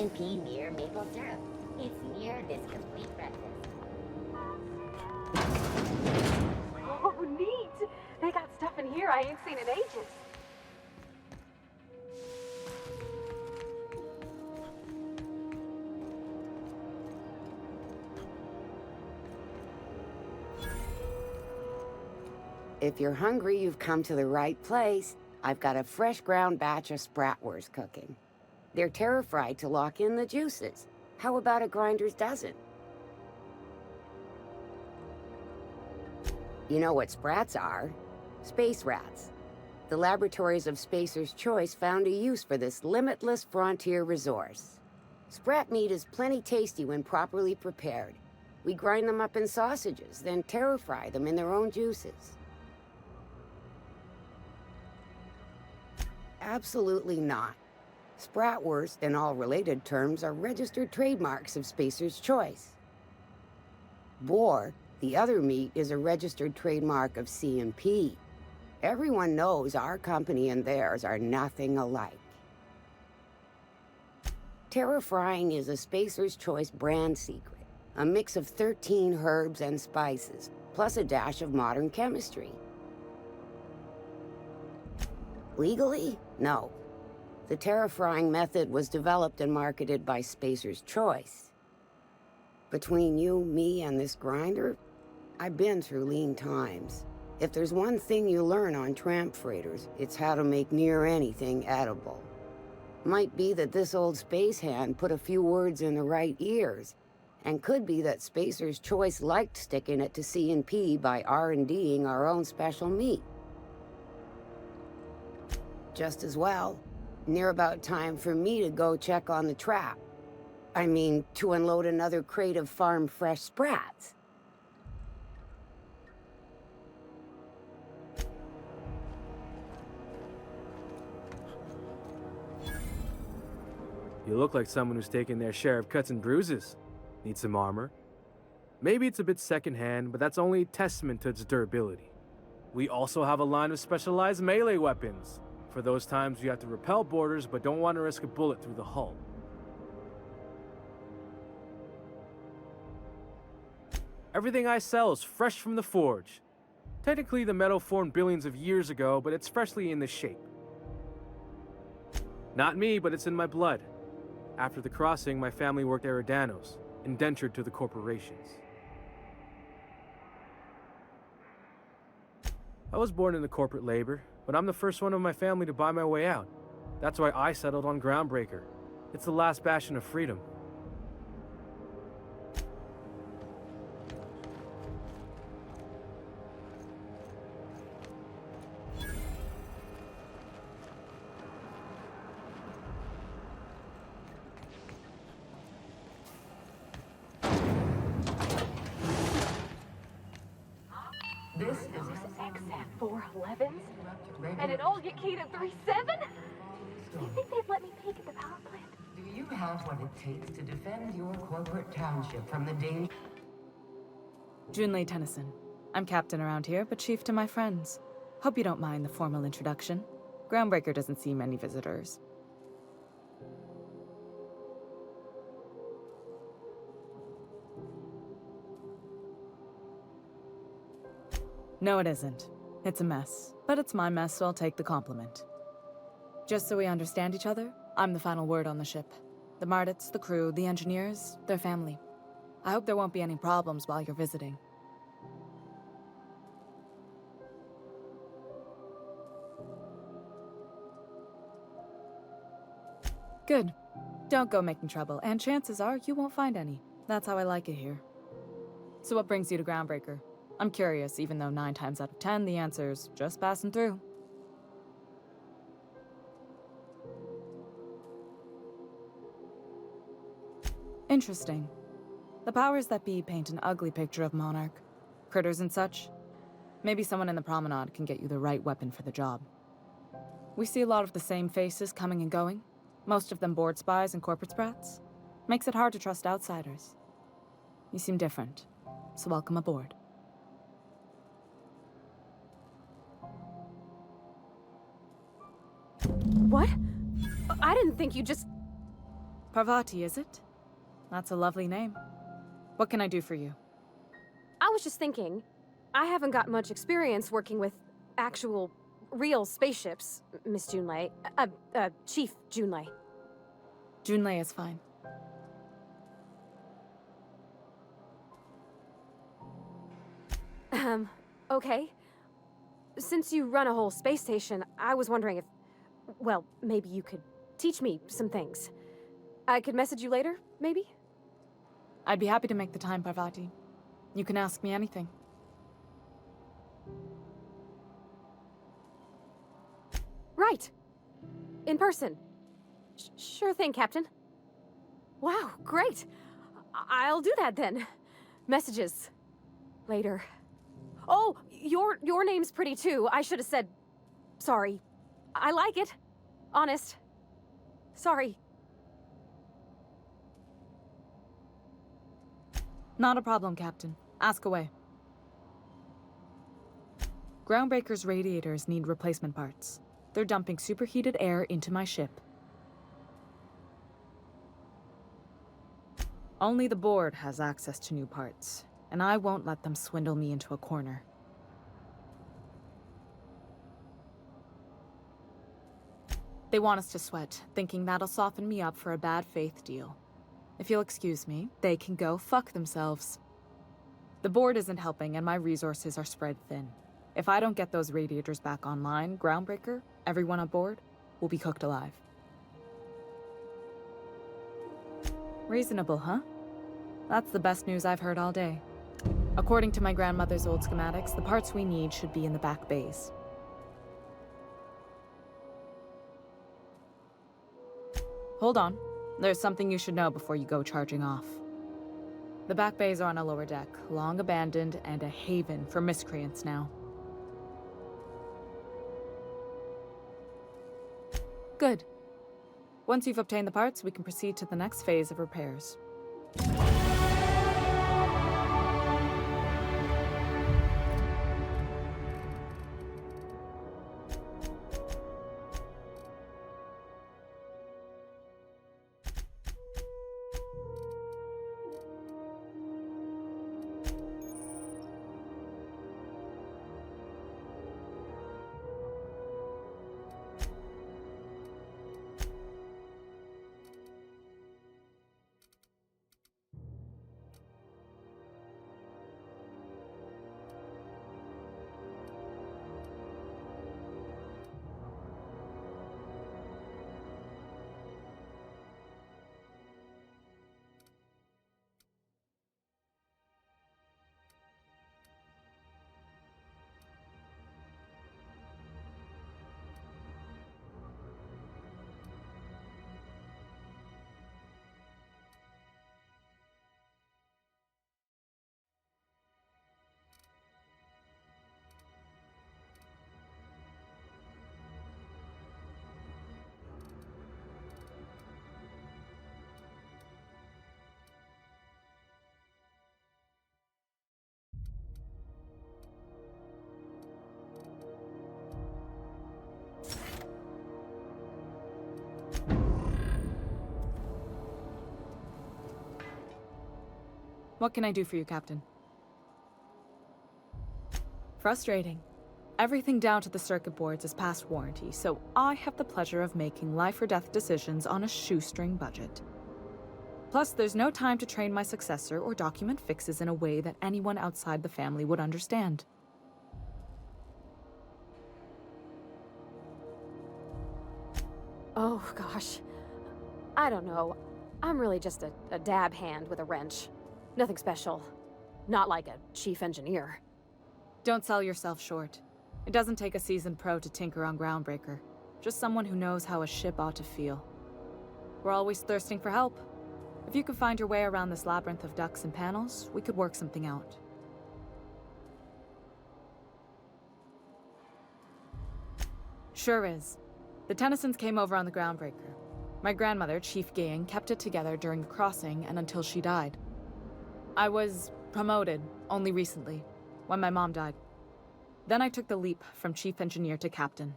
C&P near maple syrup. It's near this complete breakfast. Oh, neat! They got stuff in here I ain't seen in ages. If you're hungry, you've come to the right place. I've got a fresh ground batch of spratwurst cooking. They're terra-fried to lock in the juices. How about a grinder's dozen? You know what sprats are? Space rats. The laboratories of Spacer's Choice found a use for this limitless frontier resource. Sprat meat is plenty tasty when properly prepared. We grind them up in sausages, then terra-fry them in their own juices. Absolutely not. Spratwurst and all related terms are registered trademarks of Spacer's Choice. Boar, the other meat, is a registered trademark of C&P. Everyone knows our company and theirs are nothing alike. Terra-frying is a Spacer's Choice brand secret, a mix of 13 herbs and spices, plus a dash of modern chemistry. Legally? No. The terra-frying method was developed and marketed by Spacer's Choice. Between you, me, and this grinder, I've been through lean times. If there's one thing you learn on tramp freighters, it's how to make near anything edible. Might be that this old space hand put a few words in the right ears, and could be that Spacer's Choice liked sticking it to C&P by R&D'ing our own special meat. Just as well, near about time for me to go check on the trap. I mean, to unload another crate of farm-fresh sprats. You look like someone who's taken their share of cuts and bruises. Need some armor? Maybe it's a bit secondhand, but that's only a testament to its durability. We also have a line of specialized melee weapons, for those times you have to repel boarders but don't want to risk a bullet through the hull. Everything I sell is fresh from the forge. Technically, the metal formed billions of years ago, but it's freshly in this shape. Not me, but it's in my blood. After the crossing, my family worked Eridanos, indentured to the corporations. I was born into corporate labor, but I'm the first one of my family to buy my way out. That's why I settled on Groundbreaker. It's the last bastion of freedom. This is XF411s? And an old Yakita 37? Do you think they'd let me peek at the power plant? Do you have what it takes to defend your corporate township from the danger? Junlei Tennyson. I'm captain around here, but chief to my friends. Hope you don't mind the formal introduction. Groundbreaker doesn't see many visitors. No, it isn't. It's a mess. But it's my mess, so I'll take the compliment. Just so we understand each other, I'm the final word on the ship. The Mardits, the crew, the engineers, their family. I hope there won't be any problems while you're visiting. Good. Don't go making trouble, and chances are you won't find any. That's how I like it here. So what brings you to Groundbreaker? I'm curious, even though 9 times out of 10 the answer's just passing through. Interesting. The powers that be paint an ugly picture of Monarch. Critters and such. Maybe someone in the promenade can get you the right weapon for the job. We see a lot of the same faces coming and going. Most of them board spies and corporate sprats. Makes it hard to trust outsiders. You seem different, so welcome aboard. What? I didn't think you just... Parvati, is it? That's a lovely name. What can I do for you? I was just thinking, I haven't got much experience working with actual, real spaceships, Miss Junlei. Chief Junlei. Junlei is fine. Okay. Since you run a whole space station, I was wondering if, well, maybe you could teach me some things. I could message you later, maybe? I'd be happy to make the time, Parvati. You can ask me anything. Right. In person. Sure thing, Captain. Wow, great. I'll do that then. Messages. Later. Oh, your name's pretty too. I should have said... Sorry. I like it. Honest. Sorry. Not a problem, Captain. Ask away. Groundbreaker's radiators need replacement parts. They're dumping superheated air into my ship. Only the board has access to new parts, and I won't let them swindle me into a corner. They want us to sweat, thinking that'll soften me up for a bad faith deal. If you'll excuse me, they can go fuck themselves. The board isn't helping, and my resources are spread thin. If I don't get those radiators back online, Groundbreaker, everyone aboard, will be cooked alive. Reasonable, huh? That's the best news I've heard all day. According to my grandmother's old schematics, the parts we need should be in the back bays. Hold on. There's something you should know before you go charging off. The back bays are on a lower deck, long abandoned and a haven for miscreants now. Good. Once you've obtained the parts, we can proceed to the next phase of repairs. What can I do for you, Captain? Frustrating. Everything down to the circuit boards is past warranty, so I have the pleasure of making life or death decisions on a shoestring budget. Plus, there's no time to train my successor or document fixes in a way that anyone outside the family would understand. Oh, gosh. I don't know. I'm really just a dab hand with a wrench. Nothing special. Not like a chief engineer. Don't sell yourself short. It doesn't take a seasoned pro to tinker on Groundbreaker. Just someone who knows how a ship ought to feel. We're always thirsting for help. If you could find your way around this labyrinth of ducts and panels, we could work something out. Sure is. The Tennysons came over on the Groundbreaker. My grandmother, Chief Gaying, kept it together during the crossing and until she died. I was promoted only recently, when my mom died. Then I took the leap from chief engineer to captain.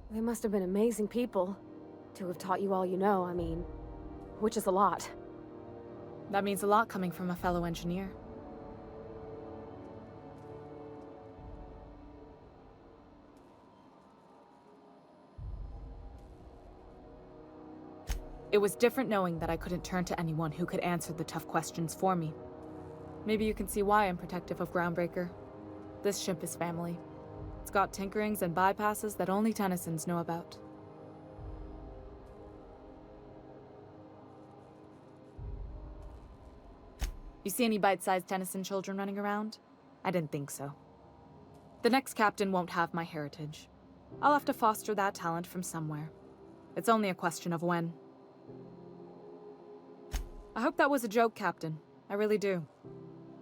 They must have been amazing people to have taught you all you know. I mean, which is a lot. That means a lot coming from a fellow engineer. It was different knowing that I couldn't turn to anyone who could answer the tough questions for me. Maybe you can see why I'm protective of Groundbreaker. This ship is family. It's got tinkerings and bypasses that only Tennysons know about. You see any bite-sized Tennyson children running around? I didn't think so. The next captain won't have my heritage. I'll have to foster that talent from somewhere. It's only a question of when. I hope that was a joke, Captain. I really do.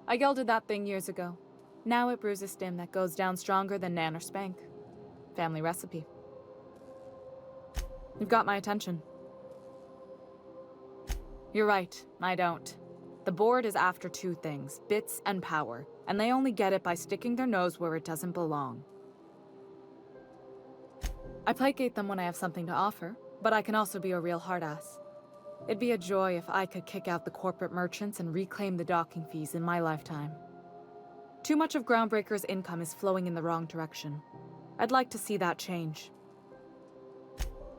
I gelded that thing years ago. Now it brews a stim that goes down stronger than Nan or Spank. Family recipe. You've got my attention. You're right, I don't. The board is after two things, bits and power, and they only get it by sticking their nose where it doesn't belong. I placate them when I have something to offer, but I can also be a real hard-ass. It'd be a joy if I could kick out the corporate merchants and reclaim the docking fees in my lifetime. Too much of Groundbreaker's income is flowing in the wrong direction. I'd like to see that change.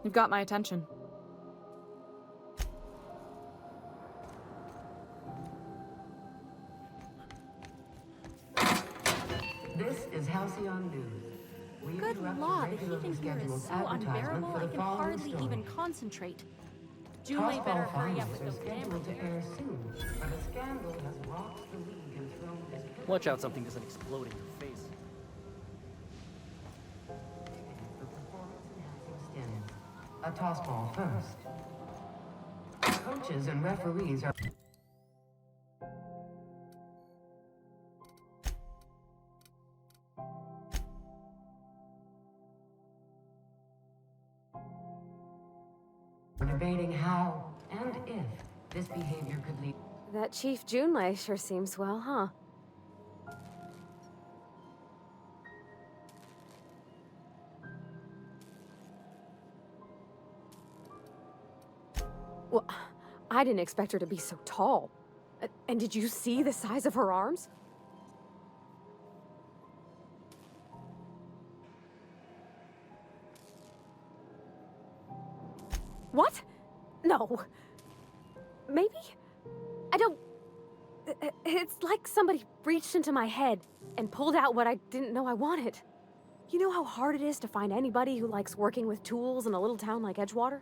You've got my attention. This is Halcyon News. We Good interrupt law, the regularly heat in here scheduled is so advertisement unbearable for the I can following hardly story. even concentrate. Julie better Tossball hurry up finals with are those scheduled to cameras. air soon, but a scandal has rocked the league and thrown this Watch out something doesn't explode in your face. for performance-enhancing stims. A tossball first. Coaches and referees are debating how and if this behavior could lead. That Chief Junlei sure seems well, huh? Well, I didn't expect her to be so tall. And did you see the size of her arms? What? No. Maybe? I don't... It's like somebody reached into my head and pulled out what I didn't know I wanted. You know how hard it is to find anybody who likes working with tools in a little town like Edgewater?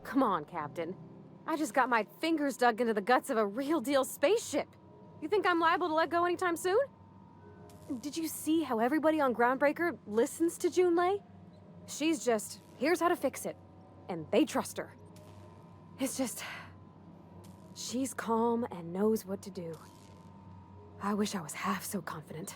Come on, Captain. I just got my fingers dug into the guts of a real-deal spaceship. You think I'm liable to let go anytime soon? Did you see how everybody on Groundbreaker listens to Junlei? She's just, here's how to fix it. And they trust her. It's just... she's calm and knows what to do. I wish I was half so confident.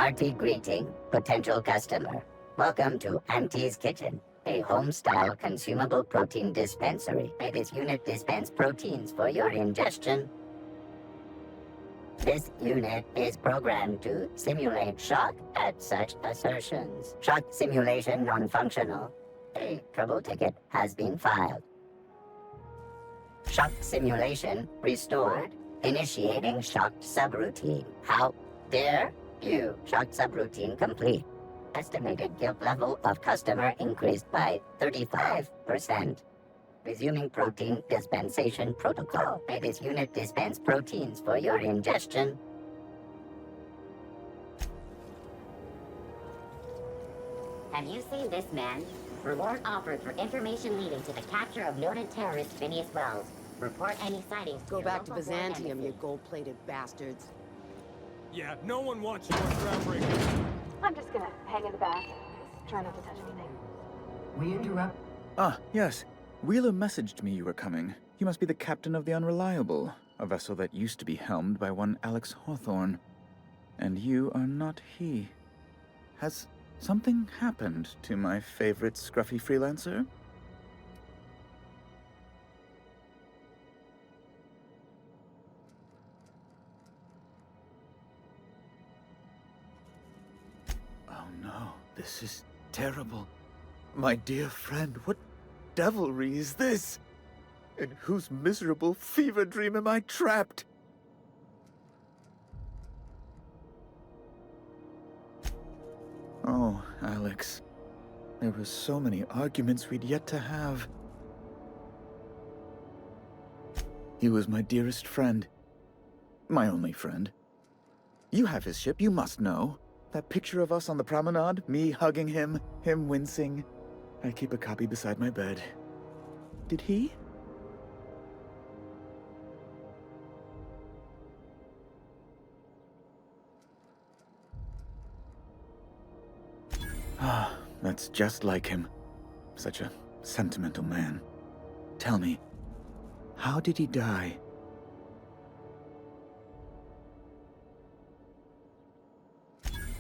Hearty greeting, potential customer. Welcome to Auntie's Kitchen, a home-style consumable protein dispensary. May this unit dispense proteins for your ingestion. This unit is programmed to simulate shock at such assertions. Shock simulation non-functional. A trouble ticket has been filed. Shock simulation restored. Initiating shocked subroutine. How dare you? Shocked subroutine complete. Estimated guilt level of customer increased by 35%. Resuming protein dispensation protocol. May this unit dispense proteins for your ingestion. Have you seen this man? Reward offered for information leading to the capture of noted terrorist Phineas Wells. Report any sightings. Go your back to local Byzantium, you embassy. gold-plated bastards. Yeah, no one wants you on Groundbreaker. I'm just gonna hang in the back. Try not to touch anything. We interrupt. Ah, yes. Wheeler messaged me you were coming. You must be the captain of the Unreliable, a vessel that used to be helmed by one Alex Hawthorne. And you are not he. Has something happened to my favorite scruffy freelancer? Oh no, this is terrible. My dear friend, what devilry is this? In whose miserable fever dream am I trapped? Oh, Alex. There were so many arguments we'd yet to have. He was my dearest friend. My only friend. You have his ship, you must know. That picture of us on the promenade, me hugging him, him wincing. I keep a copy beside my bed. Did he? Ah, that's just like him. Such a sentimental man. Tell me, how did he die?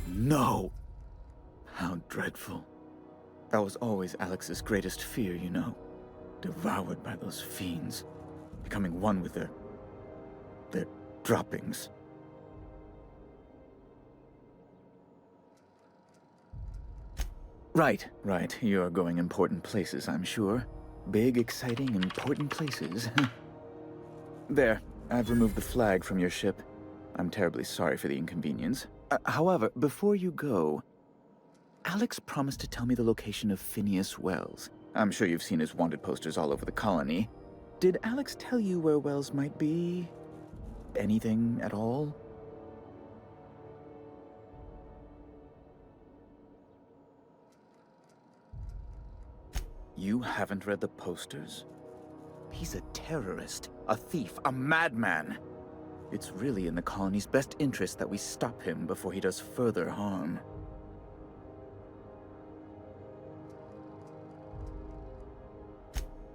No! How dreadful. That was always Alex's greatest fear, you know. Devoured by those fiends. Becoming one with their droppings. Right. You're going important places, I'm sure. Big, exciting, important places. There, I've removed the flag from your ship. I'm terribly sorry for the inconvenience. However, before you go, Alex promised to tell me the location of Phineas Wells. I'm sure you've seen his wanted posters all over the colony. Did Alex tell you where Wells might be? Anything at all? You haven't read the posters? He's a terrorist, a thief, a madman. It's really in the colony's best interest that we stop him before he does further harm.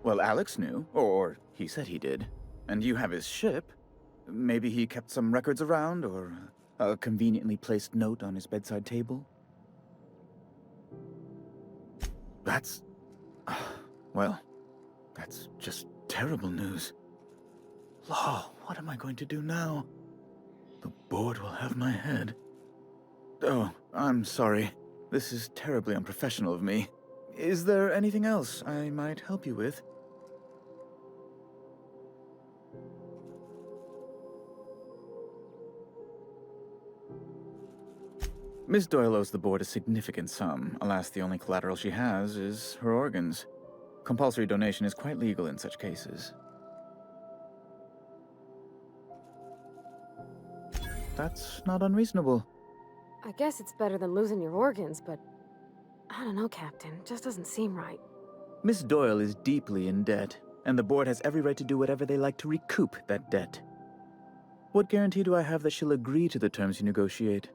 Well, Alex knew, or he said he did. And you have his ship. Maybe he kept some records around, or a conveniently placed note on his bedside table? That's... well, that's just terrible news. Law, what am I going to do now? The board will have my head. Oh, I'm sorry. This is terribly unprofessional of me. Is there anything else I might help you with? Miss Doyle owes the board a significant sum. Alas, the only collateral she has is her organs. Compulsory donation is quite legal in such cases. That's not unreasonable. I guess it's better than losing your organs, but I don't know, Captain. Just doesn't seem right. Miss Doyle is deeply in debt, and the board has every right to do whatever they like to recoup that debt. What guarantee do I have that she'll agree to the terms you negotiate?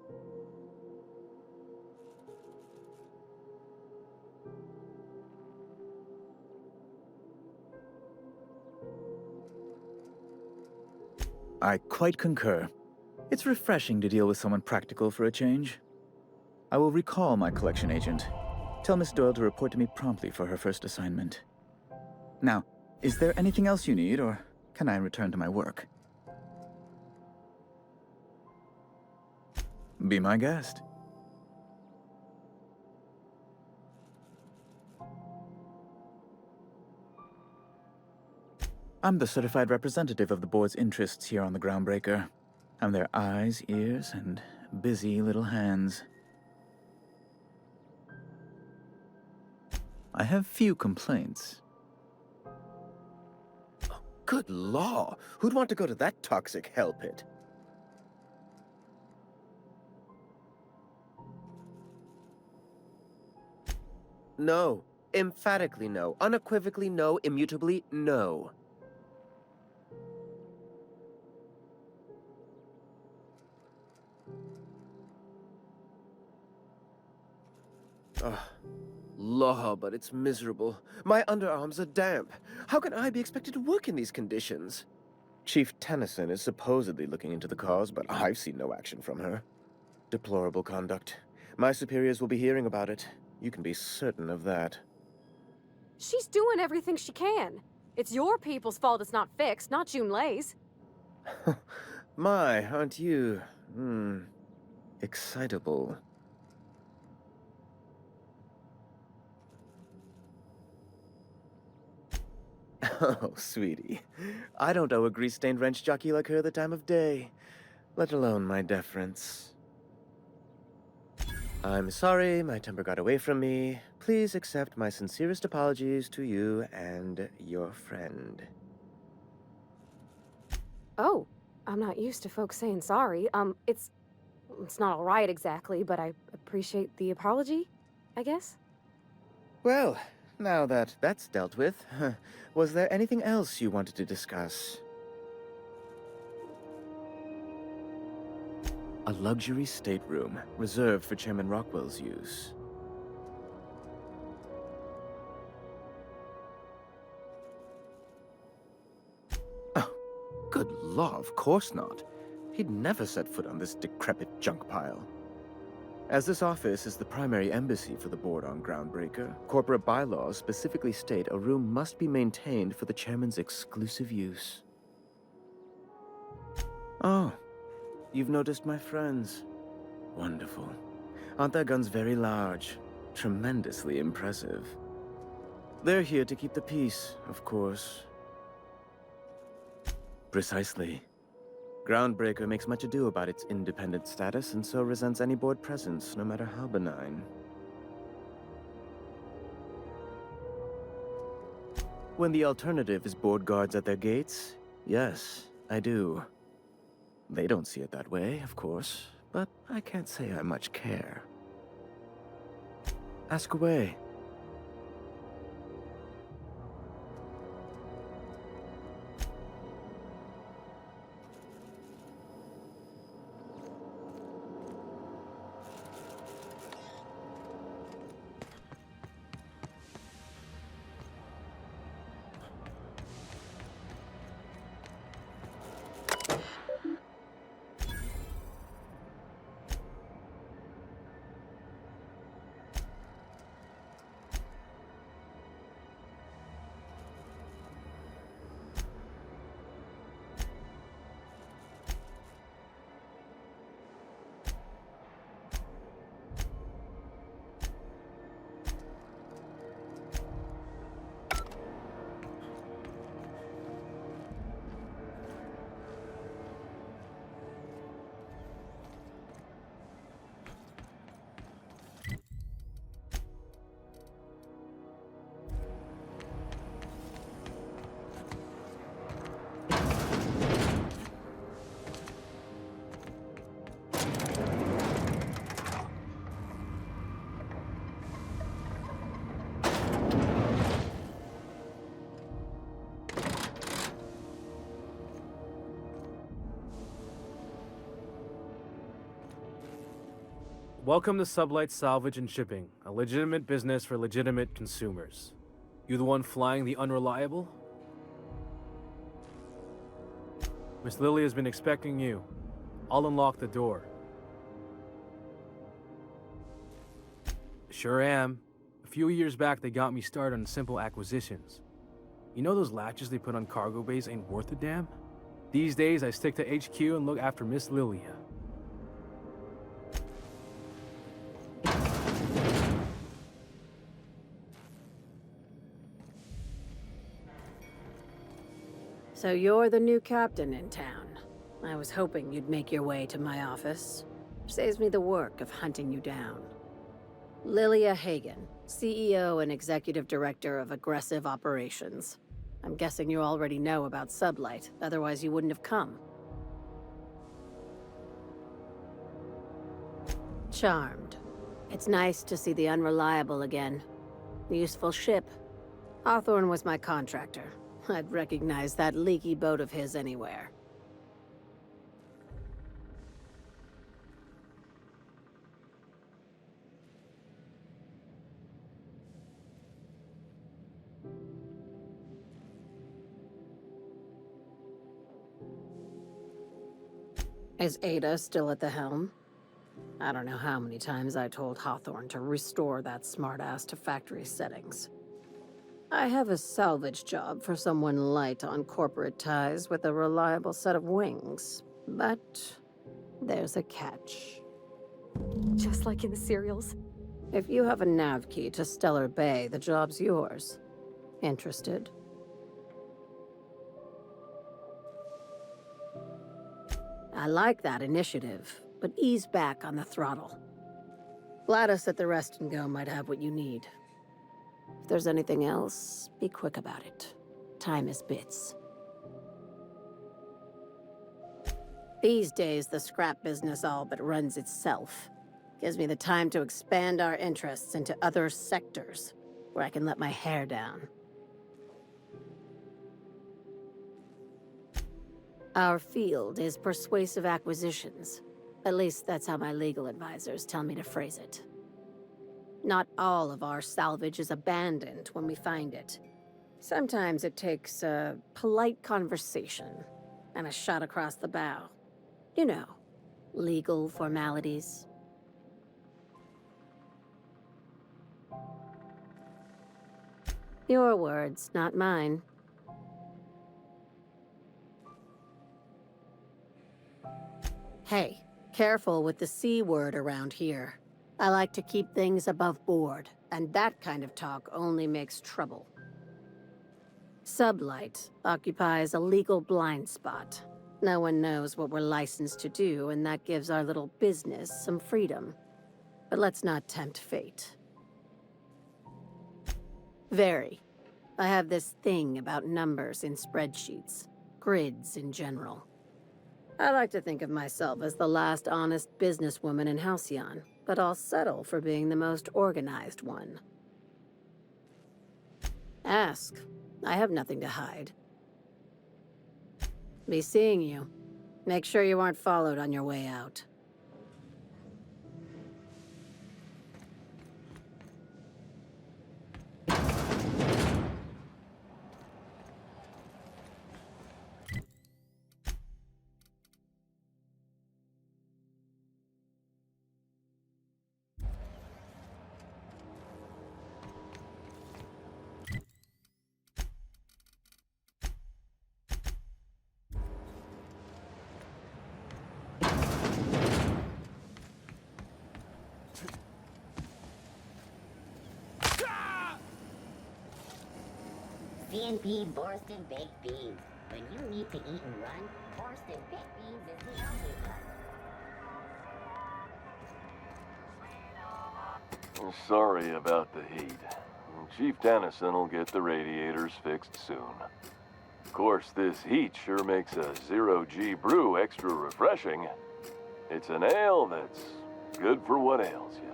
I quite concur. It's refreshing to deal with someone practical for a change. I will recall my collection agent. Tell Miss Doyle to report to me promptly for her first assignment. Now, is there anything else you need, or can I return to my work? Be my guest. I'm the certified representative of the board's interests here on the Groundbreaker. I'm their eyes, ears, and busy little hands. I have few complaints. Oh, good law! Who'd want to go to that toxic hell pit? No, Emphatically no. Unequivocally no. Immutably no. Ugh. Law, but it's miserable. My underarms are damp. How can I be expected to work in these conditions? Chief Tennyson is supposedly looking into the cause, but I've seen no action from her. Deplorable conduct. My superiors will be hearing about it. You can be certain of that. She's doing everything she can. It's your people's fault it's not fixed, not Junlei's. My, aren't you, excitable. Oh, sweetie. I don't owe a grease-stained wrench jockey like her the time of day, let alone my deference. I'm sorry, my temper got away from me. Please accept my sincerest apologies to you and your friend. Oh, I'm not used to folks saying sorry. It's not all right exactly, but I appreciate the apology, I guess. Well, now that that's dealt with, was there anything else you wanted to discuss? A luxury stateroom, reserved for Chairman Rockwell's use. Oh, good law, of course not. He'd never set foot on this decrepit junk pile. As this office is the primary embassy for the board on Groundbreaker, corporate bylaws specifically state a room must be maintained for the chairman's exclusive use. Oh, you've noticed my friends. Wonderful. Aren't their guns very large? Tremendously impressive. They're here to keep the peace, of course. Precisely. Groundbreaker makes much ado about its independent status and so resents any board presence, no matter how benign. When the alternative is board guards at their gates, yes, I do. They don't see it that way, of course, but I can't say I much care. Ask away. Welcome to Sublight Salvage and Shipping, a legitimate business for legitimate consumers. You the one flying the unreliable? Miss Lily has been expecting you. I'll unlock the door. Sure am. A few years back, they got me started on simple acquisitions. You know those latches they put on cargo bays ain't worth a damn? These days, I stick to HQ and look after Miss Lilia. So you're the new captain in town. I was hoping you'd make your way to my office. Saves me the work of hunting you down. Lilia Hagen, CEO and Executive Director of Aggressive Operations. I'm guessing you already know about Sublight, otherwise you wouldn't have come. Charmed. It's nice to see the Unreliable again. Useful ship. Hawthorne was my contractor. I'd recognize that leaky boat of his anywhere. Is Ada still at the helm? I don't know how many times I told Hawthorne to restore that smartass to factory settings. I have a salvage job for someone light on corporate ties with a reliable set of wings, but there's a catch. Just like in the serials. If you have a nav key to Stellar Bay, the job's yours. Interested? I like that initiative, but ease back on the throttle. Gladys at the Rest and Go might have what you need. If there's anything else, be quick about it. Time is bits. These days, the scrap business all but runs itself. Gives me the time to expand our interests into other sectors, where I can let my hair down. Our field is persuasive acquisitions. At least that's how my legal advisors tell me to phrase it. Not all of our salvage is abandoned when we find it. Sometimes it takes a polite conversation and a shot across the bow. You know, legal formalities. Your words, not mine. Hey, careful with the C word around here. I like to keep things above board, and that kind of talk only makes trouble. Sublight occupies a legal blind spot. No one knows what we're licensed to do, and that gives our little business some freedom. But let's not tempt fate. Very. I have this thing about numbers in spreadsheets, grids in general. I like to think of myself as the last honest businesswoman in Halcyon, but I'll settle for being the most organized one. Ask. I have nothing to hide. Be seeing you. Make sure you aren't followed on your way out. C&P Borston Baked Beans. When you need to eat and run, Borston Baked Beans is the only one. Sorry about the heat. Chief Tennyson will get the radiators fixed soon. Of course, this heat sure makes a zero-G brew extra refreshing. It's an ale that's good for what ails you.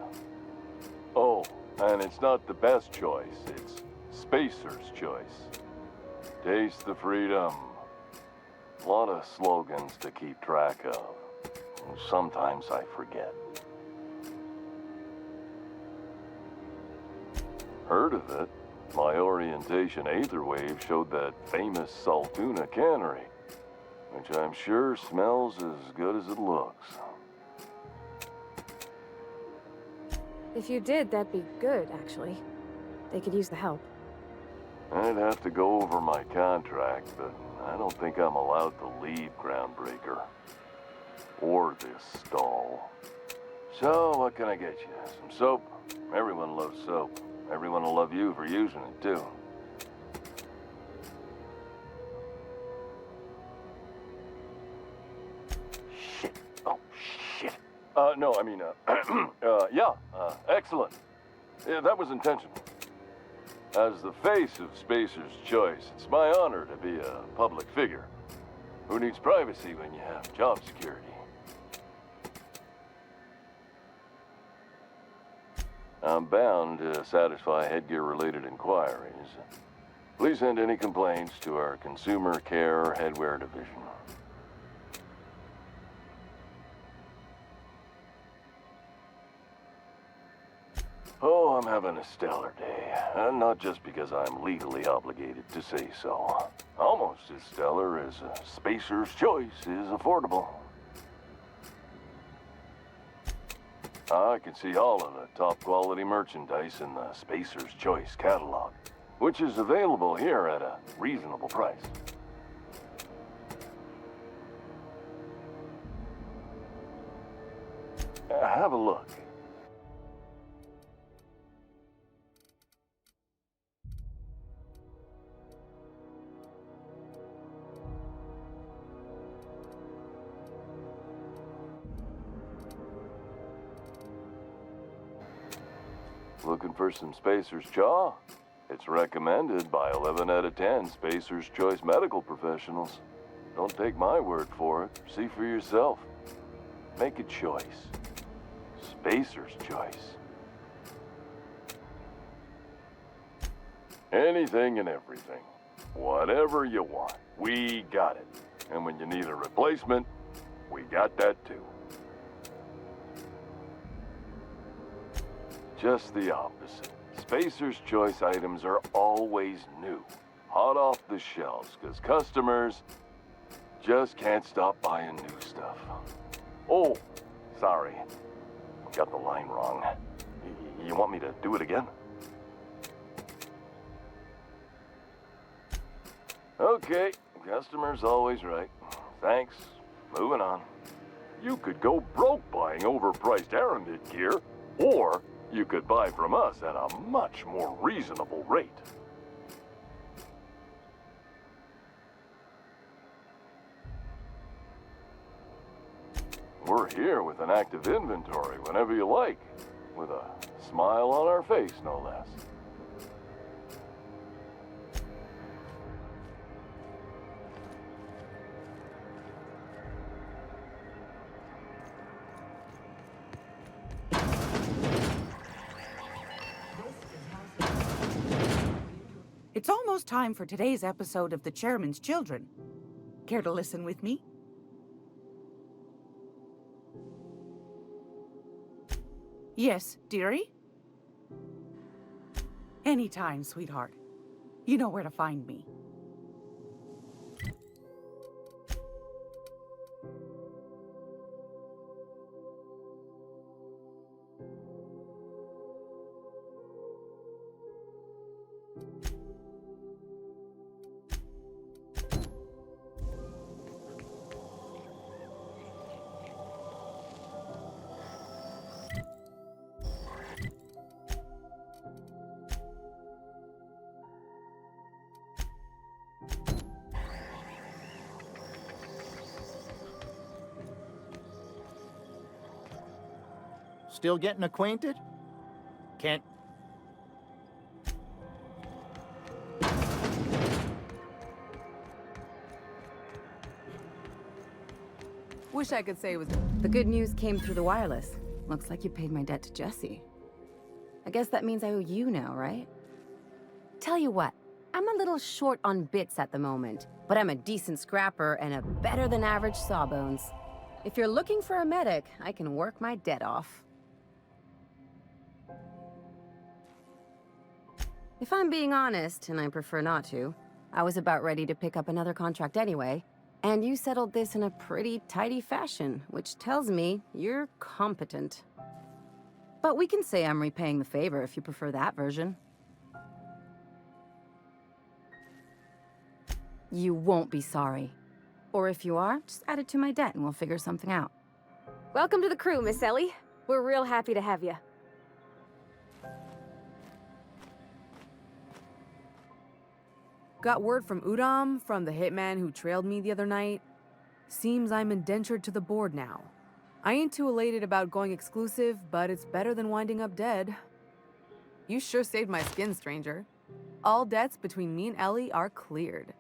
Oh, and it's not the best choice, it's Spacer's choice. Taste the freedom. A lot of slogans to keep track of. Sometimes I forget. Heard of it? My orientation Aetherwave showed that famous Saltuna cannery, which I'm sure smells as good as it looks. If you did, that'd be good, actually. They could use the help. I'd have to go over my contract, but I don't think I'm allowed to leave Groundbreaker. Or this stall. So, what can I get you? Some soap? Everyone loves soap. Everyone will love you for using it, too. Shit. Oh, shit. No, I mean, excellent. Yeah, that was intentional. As the face of Spacer's Choice, it's my honor to be a public figure. Who needs privacy when you have job security? I'm bound to satisfy headgear-related inquiries. Please send any complaints to our Consumer Care Headwear Division. Oh, I'm having a stellar day. And not just because I'm legally obligated to say so. Almost as stellar as Spacer's Choice is affordable. I can see all of the top-quality merchandise in the Spacer's Choice catalog, which is available here at a reasonable price. Have a look. Looking for some Spacer's Jaw? It's recommended by 11 out of 10 Spacer's Choice medical professionals. Don't take my word for it. See for yourself. Make a choice. Spacer's Choice. Anything and everything. Whatever you want, we got it. And when you need a replacement, we got that too. Just the opposite. Spacer's Choice items are always new, hot off the shelves, because customers just can't stop buying new stuff. Oh, sorry. Got the line wrong. You want me to do it again? Okay, customer's always right. Thanks. Moving on. You could go broke buying overpriced Aramid gear, or you could buy from us at a much more reasonable rate. We're here with an active inventory whenever you like, with a smile on our face, no less. It's almost time for today's episode of The Chairman's Children. Care to listen with me? Yes, dearie? Anytime, sweetheart. You know where to find me. Still getting acquainted? Can't... Wish I could say it was... The good news came through the wireless. Looks like you paid my debt to Jesse. I guess that means I owe you now, right? Tell you what, I'm a little short on bits at the moment, but I'm a decent scrapper and a better-than-average sawbones. If you're looking for a medic, I can work my debt off. If I'm being honest, and I prefer not to, I was about ready to pick up another contract anyway, and you settled this in a pretty tidy fashion, which tells me you're competent. But we can say I'm repaying the favor if you prefer that version. You won't be sorry. Or if you are, just add it to my debt and we'll figure something out. Welcome to the crew, Miss Ellie. We're real happy to have you. Got word from Udom, from the hitman who trailed me the other night. Seems I'm indentured to the board now. I ain't too elated about going exclusive, but it's better than winding up dead. You sure saved my skin, stranger. All debts between me and Ellie are cleared.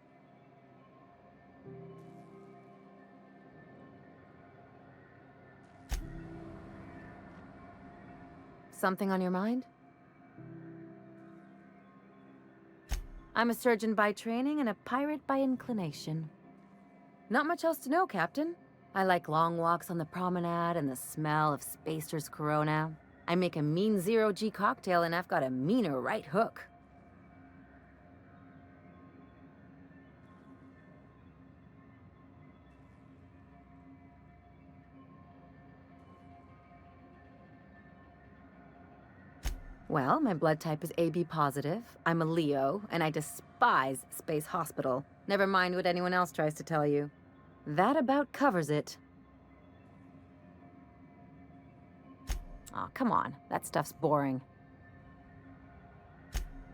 Something on your mind? I'm a surgeon by training and a pirate by inclination. Not much else to know, Captain. I like long walks on the promenade and the smell of Spacer's Corona. I make a mean zero-G cocktail and I've got a meaner right hook. Well, my blood type is AB positive. I'm a Leo, and I despise Space Hospital. Never mind what anyone else tries to tell you. That about covers it. Aw, come on. That stuff's boring.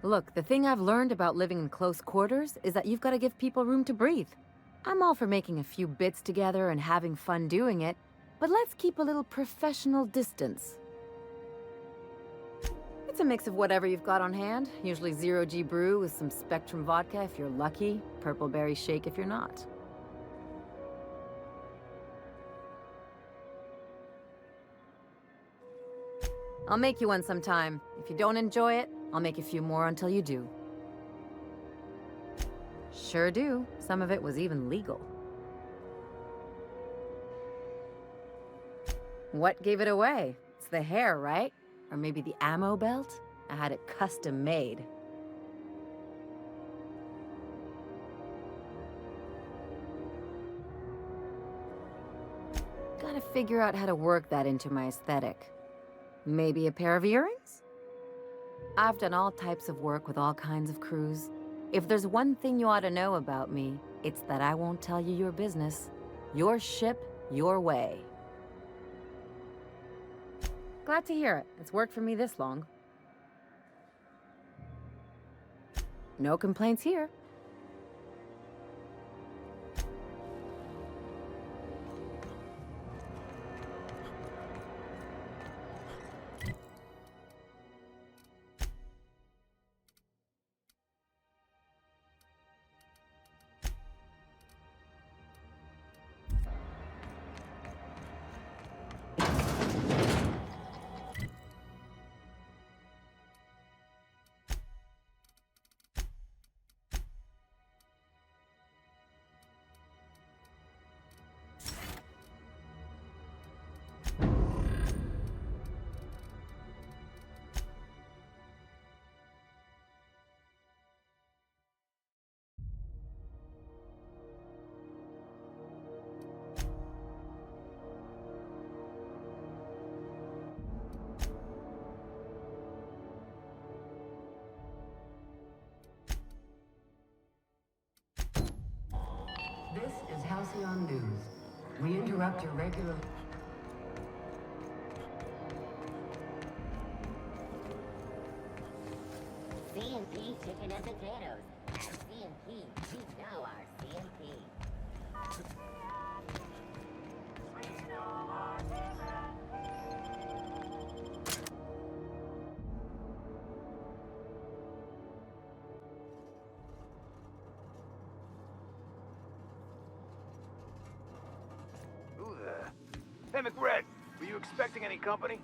Look, the thing I've learned about living in close quarters is that you've got to give people room to breathe. I'm all for making a few bits together and having fun doing it, but let's keep a little professional distance. It's a mix of whatever you've got on hand. Usually zero-G brew with some Spectrum vodka if you're lucky, purple berry shake if you're not. I'll make you one sometime. If you don't enjoy it, I'll make a few more until you do. Sure do. Some of it was even legal. What gave it away? It's the hair, right? Or maybe the ammo belt? I had it custom made. Gotta figure out how to work that into my aesthetic. Maybe a pair of earrings? I've done all types of work with all kinds of crews. If there's one thing you ought to know about me, it's that I won't tell you your business. Your ship, your way. Glad to hear it. It's worked for me this long. No complaints here. This is Halcyon News. We interrupt your regular... CMP chicken and potatoes. Our CMP, you know our CMP. Who the... Hey, McRed, were you expecting any company?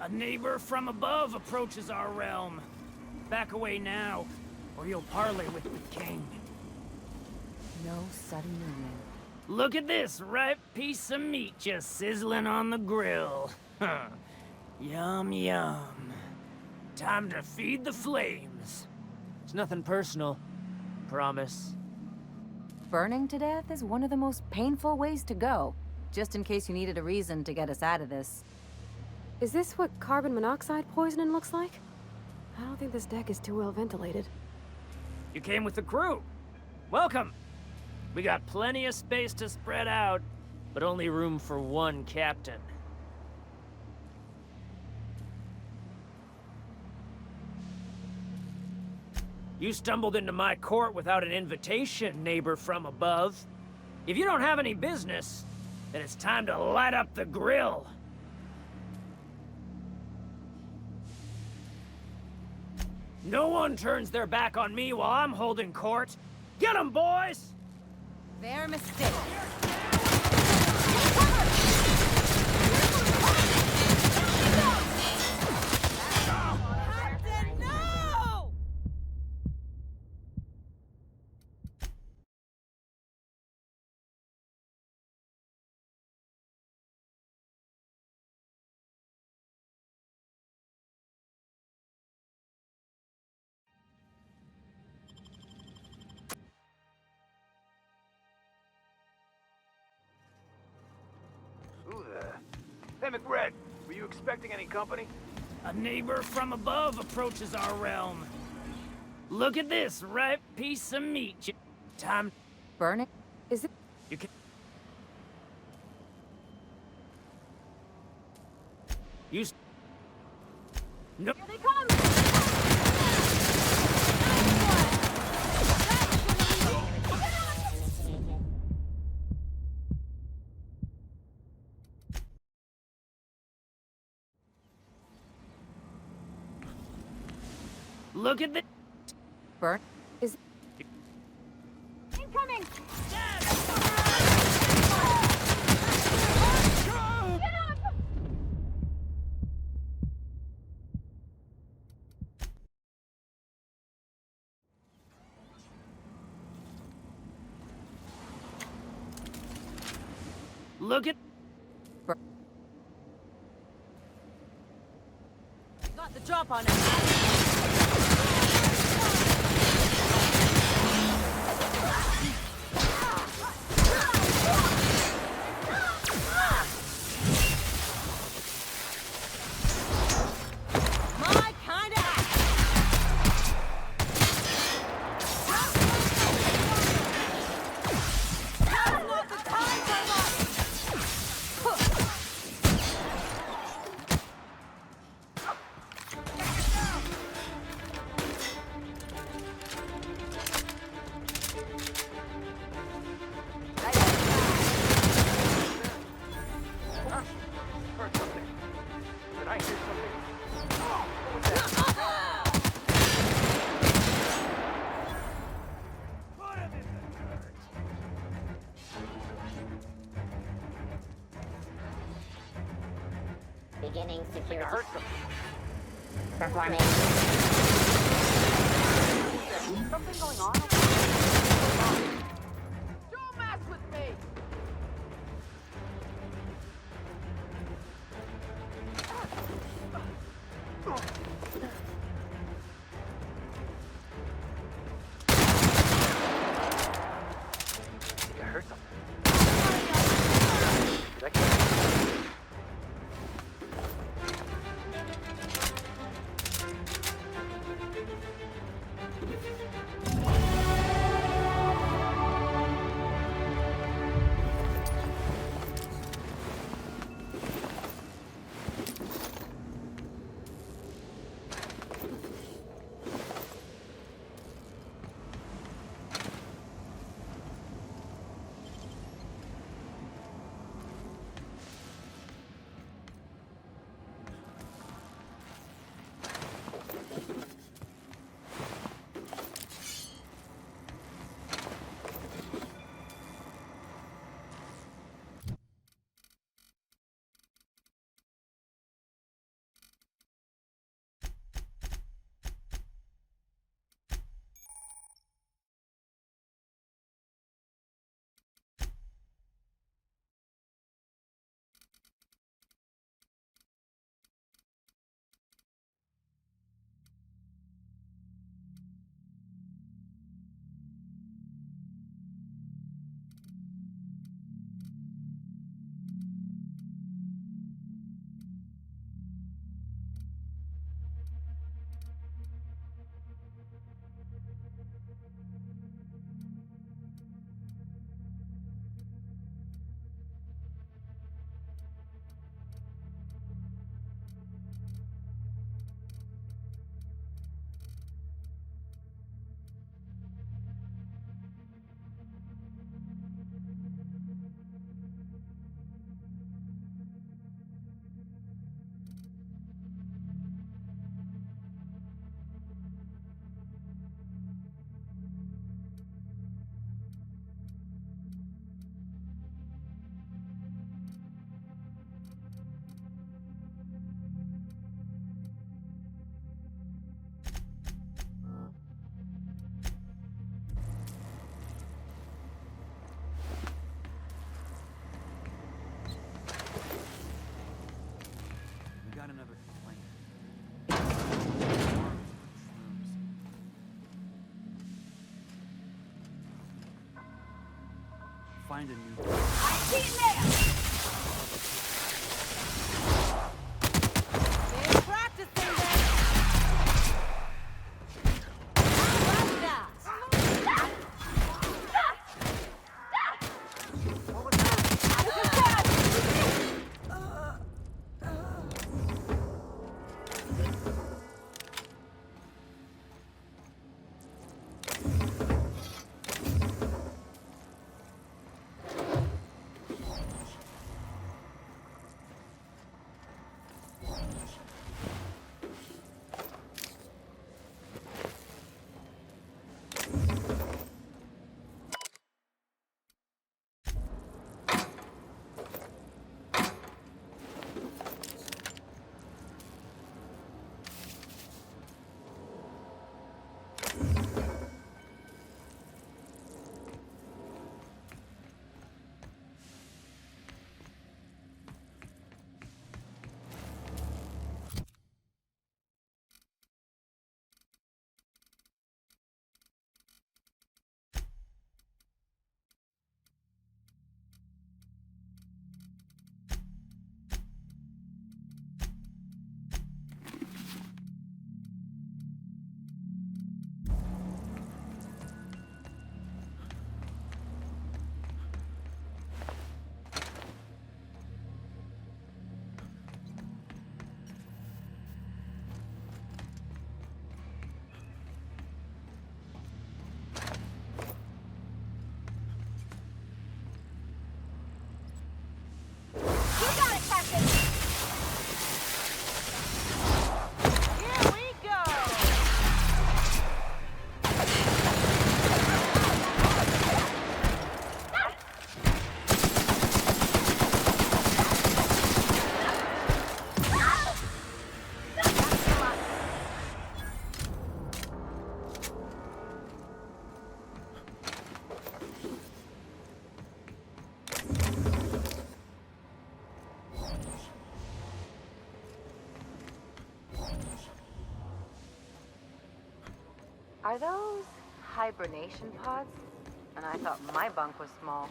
A neighbor from above approaches our realm. Back away now, or you'll parley with the king. No sudden movement. Look at this ripe piece of meat just sizzling on the grill. Huh. Yum, yum. Time to feed the flames. It's nothing personal. Promise. Burning to death is one of the most painful ways to go, just in case you needed a reason to get us out of this. Is this what carbon monoxide poisoning looks like? I don't think this deck is too well ventilated. You came with the crew. Welcome. We got plenty of space to spread out, but only room for one captain. You stumbled into my court without an invitation, neighbor from above. If you don't have any business, then it's time to light up the grill. No one turns their back on me while I'm holding court. Get 'em, boys! Their mistake. Hey, McRed, were you expecting any company? A neighbor from above approaches our realm. Look at this ripe piece of meat. Time. Burn it? Is it? You can. You. No. Here they come! Look at this. Burn? Is it? Incoming! Look at. Got the drop on it. My kind of Now's not the time for Heard something. Did I hear something? Oh, what was that? Put him in the dirt. Beginning I security. heard something. Performing. something going on? Don't mess with me! I think I heard something. Did I catch it? Find a new. I see it there! Are those hibernation pods? And I thought my bunk was small.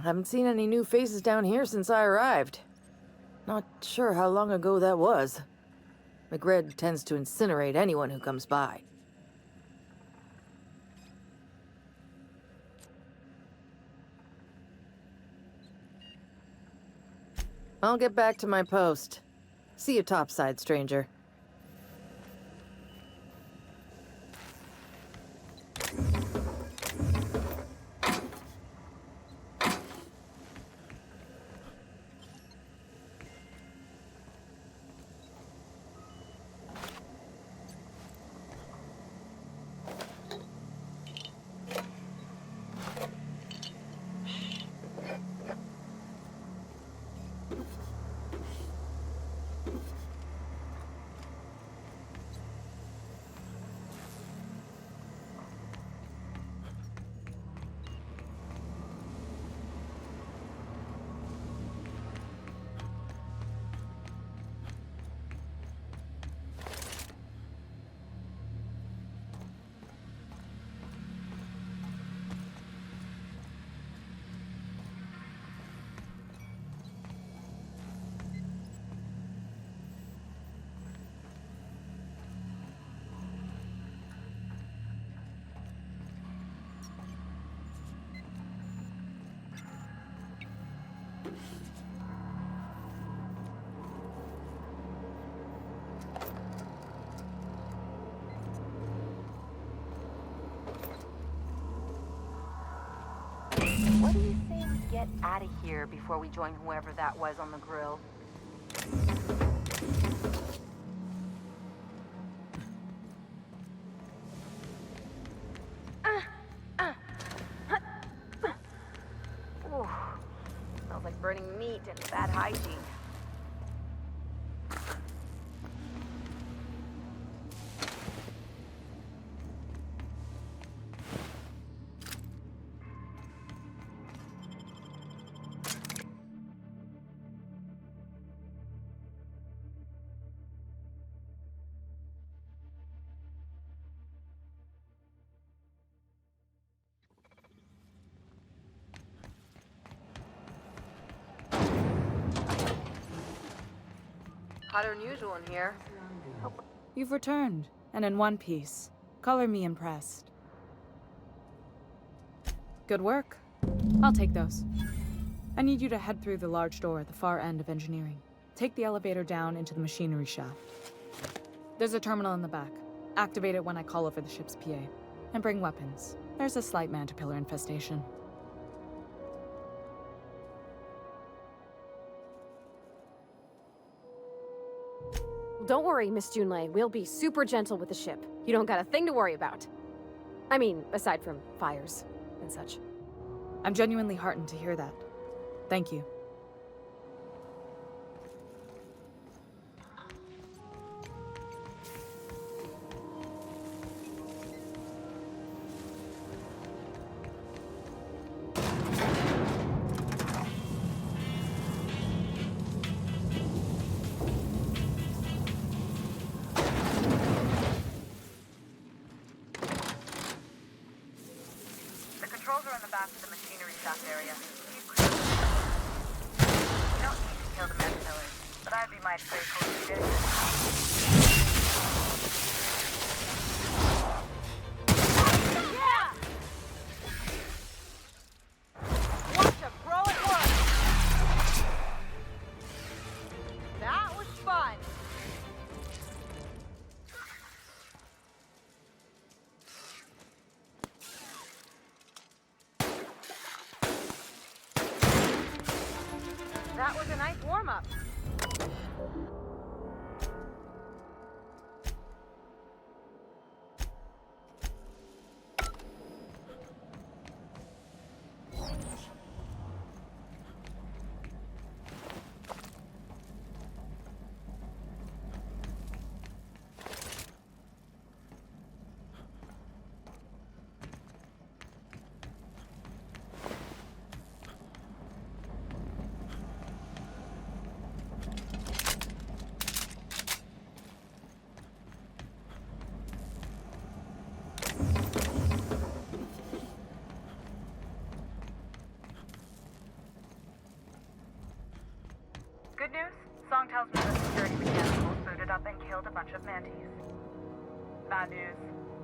Haven't seen any new faces down here since I arrived. Not sure how long ago that was. McRed tends to incinerate anyone who comes by. I'll get back to my post. See you topside, stranger. What do you say we get out of here before we join whoever that was on the grill? Ooh, smells like burning meat and bad hygiene. Hotter than usual in here. You've returned, and in one piece. Color me impressed. Good work. I'll take those. I need you to head through the large door at the far end of engineering. Take the elevator down into the machinery shaft. There's a terminal in the back. Activate it when I call over the ship's PA. And bring weapons. There's a slight man-to-pillar infestation. Don't worry, Miss Junlei. We'll be super gentle with the ship. You don't got a thing to worry about. I mean, aside from fires and such. I'm genuinely heartened to hear that. Thank you. Controls are in the back of the machinery shaft area. Keep clear. You don't need to kill the meth killers, but I'd be mighty grateful if you did. That was a nice warm-up. Good news? Song tells me the security mechanicals booted up and killed a bunch of mantis. Bad news.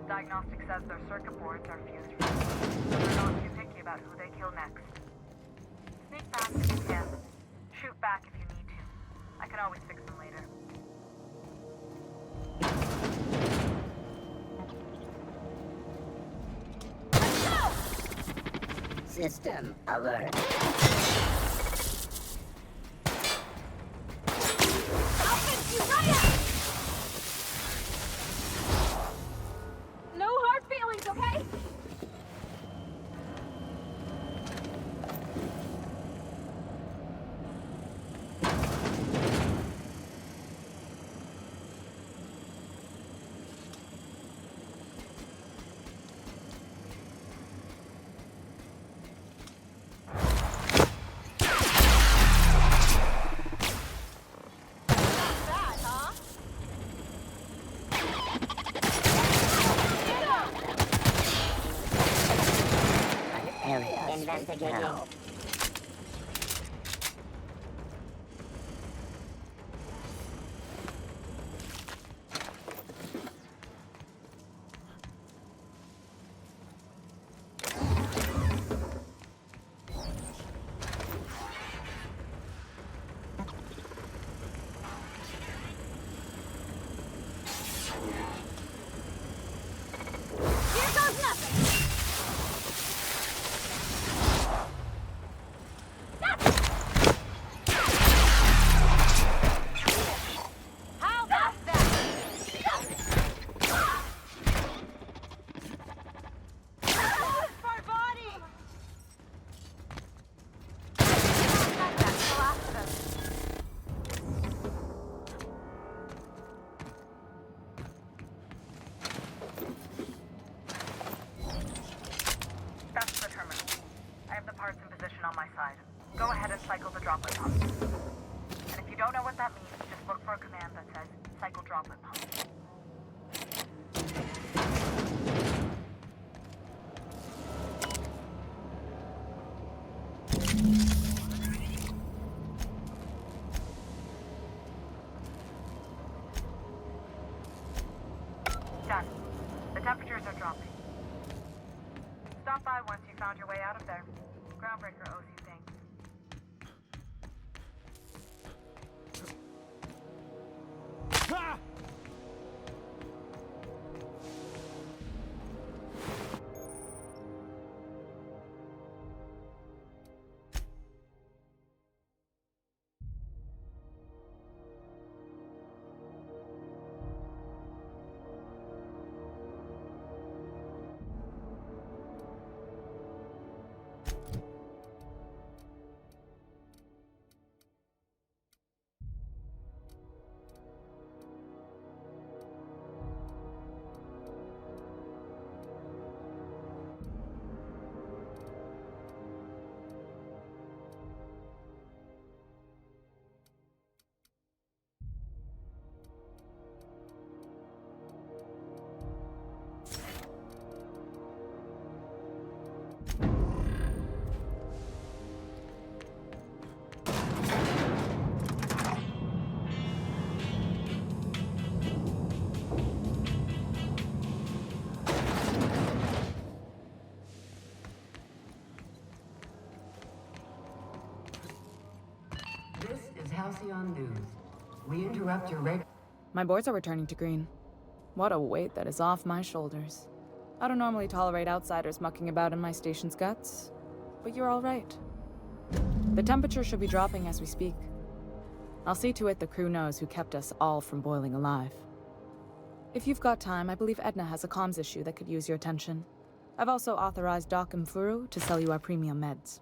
Diagnostic says their circuit boards are fused for so they're not too picky about who they kill next. Sneak past if you can. Shoot back if you need to. I can always fix them later. System alert. No hard feelings, okay? Investigate now. Go ahead and cycle the droplet pump. And if you don't know what that means, just look for a command that says cycle droplet pump. Done. The temperatures are dropping. Stop by once you found your way out of there. Groundbreaker owes you thanks. Halcyon News. We interrupt your My boards are returning to green. What a weight that is off my shoulders. I don't normally tolerate outsiders mucking about in my station's guts, but you're all right. The temperature should be dropping as we speak. I'll see to it the crew knows who kept us all from boiling alive. If you've got time, I believe Edna has a comms issue that could use your attention. I've also authorized Doc and Furu to sell you our premium meds.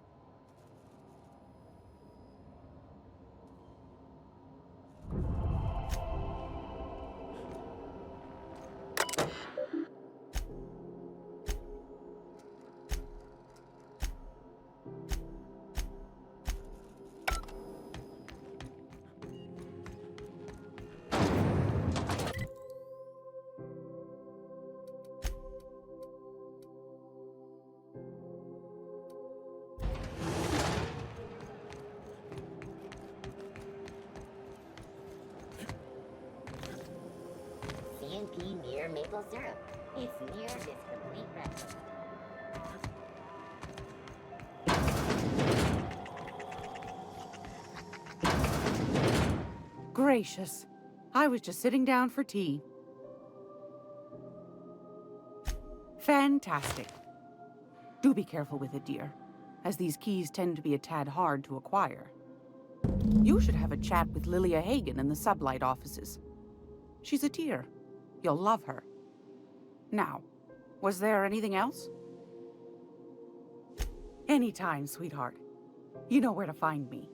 CNP near maple syrup. It's near its complete record. Gracious. I was just sitting down for tea. Fantastic. Do be careful with it, dear, as these keys tend to be a tad hard to acquire. You should have a chat with Lilia Hagen in the Sublight offices. She's a dear. You'll love her. Now, was there anything else? Anytime, sweetheart. You know where to find me.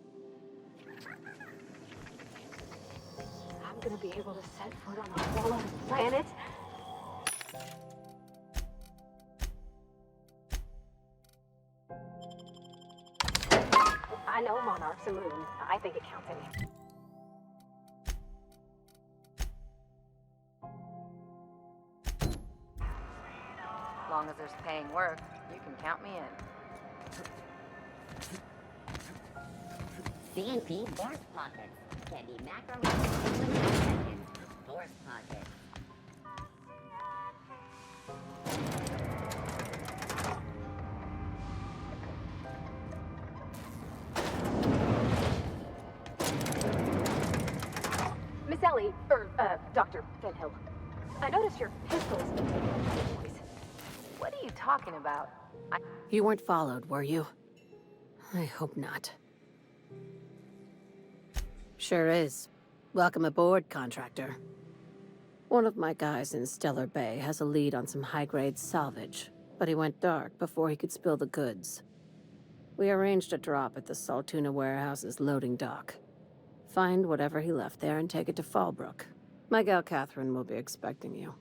I'm gonna be able to set foot on a whole other planet. I know Monarch's a moon. I think it counts anyway. As long as there's paying work, you can count me in. CNP Force Pockets can be macro seconds. Force Pockets. Miss Ellie, Dr. Fenhill. I noticed your pistol's been making a funny noise. What are you talking about? You weren't followed, were you? I hope not. Sure is. Welcome aboard, contractor. One of my guys in Stellar Bay has a lead on some high-grade salvage, but he went dark before he could spill the goods. We arranged a drop at the Saltuna warehouse's loading dock. Find whatever he left there and take it to Fallbrook. My gal Catherine will be expecting you.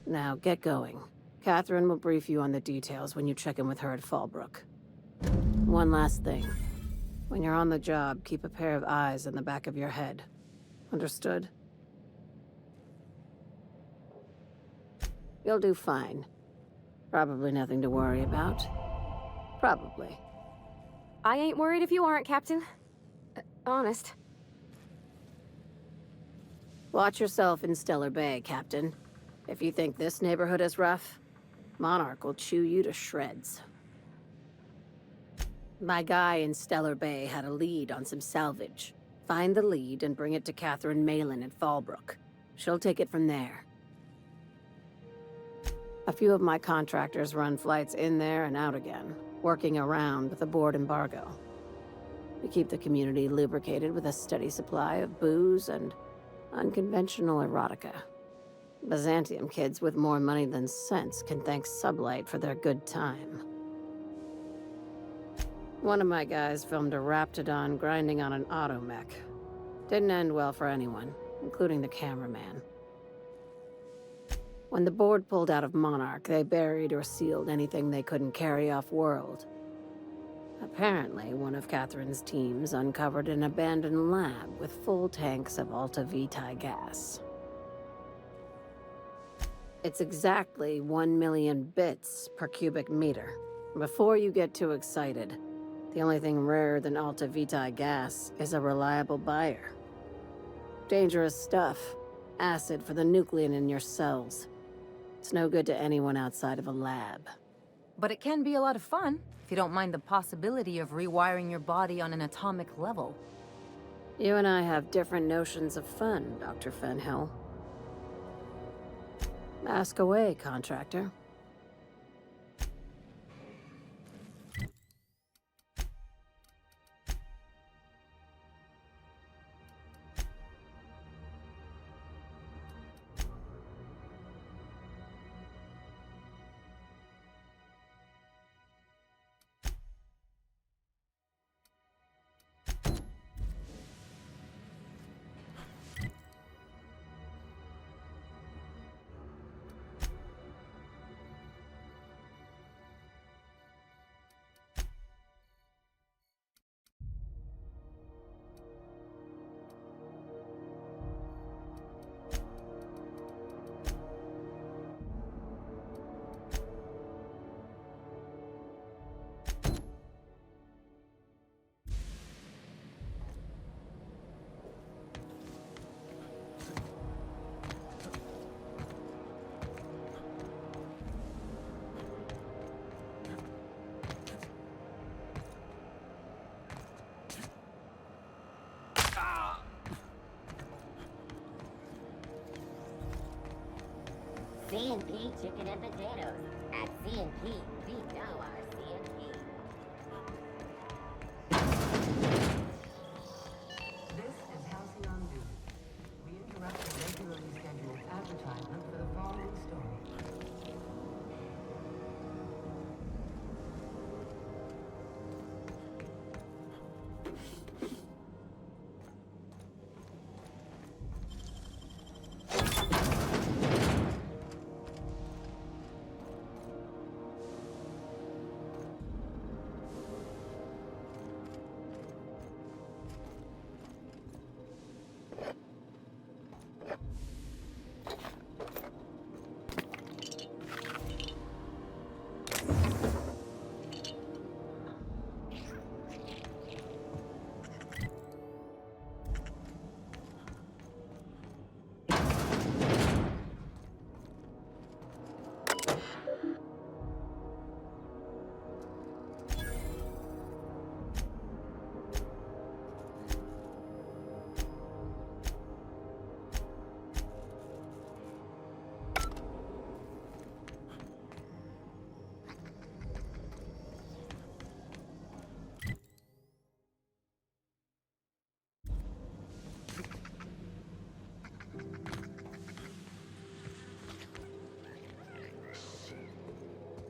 Now, get going. Catherine will brief you on the details when you check in with her at Fallbrook. One last thing. When you're on the job, keep a pair of eyes in the back of your head. Understood? You'll do fine. Probably nothing to worry about. Probably. I ain't worried if you aren't, Captain. Honest. Watch yourself in Stellar Bay, Captain. If you think this neighborhood is rough, Monarch will chew you to shreds. My guy in Stellar Bay had a lead on some salvage. Find the lead and bring it to Catherine Malin at Fallbrook. She'll take it from there. A few of my contractors run flights in there and out again, working around with the board embargo. We keep the community lubricated with a steady supply of booze and unconventional erotica. Byzantium kids with more money than sense can thank Sublight for their good time. One of my guys filmed a Raptidon grinding on an automech. Didn't end well for anyone, including the cameraman. When the board pulled out of Monarch, they buried or sealed anything they couldn't carry off-world. Apparently, one of Catherine's teams uncovered an abandoned lab with full tanks of Alta Vitae gas. It's exactly 1 million bits per cubic meter. Before you get too excited, the only thing rarer than Alta Vitae gas is a reliable buyer. Dangerous stuff. Acid for the nucleon in your cells. It's no good to anyone outside of a lab. But it can be a lot of fun, if you don't mind the possibility of rewiring your body on an atomic level. You and I have different notions of fun, Dr. Fenhill. Ask away, contractor. C&P chicken and potatoes. At C&P, we know our C&P. This is Halcyon News. We interrupt the regularly scheduled advertisement for the following story.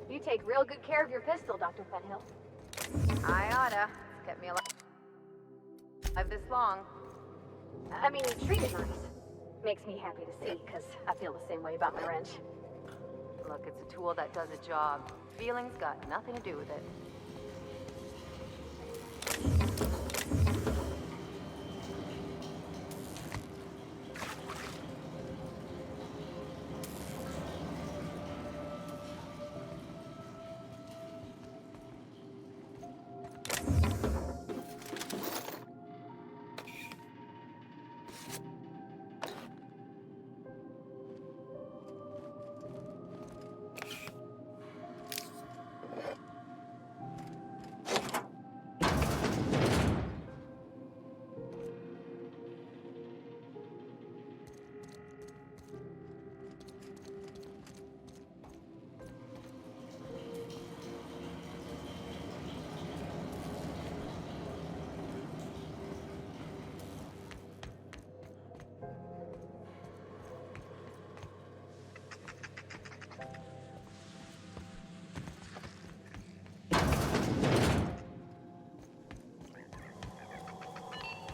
You take real good care of your pistol, Dr. Fenhill. I oughta. It's kept me alive this long. I mean, you treat it nice. Makes me happy to see, because I feel the same way about my wrench. Look, it's a tool that does a job. Feelings got nothing to do with it.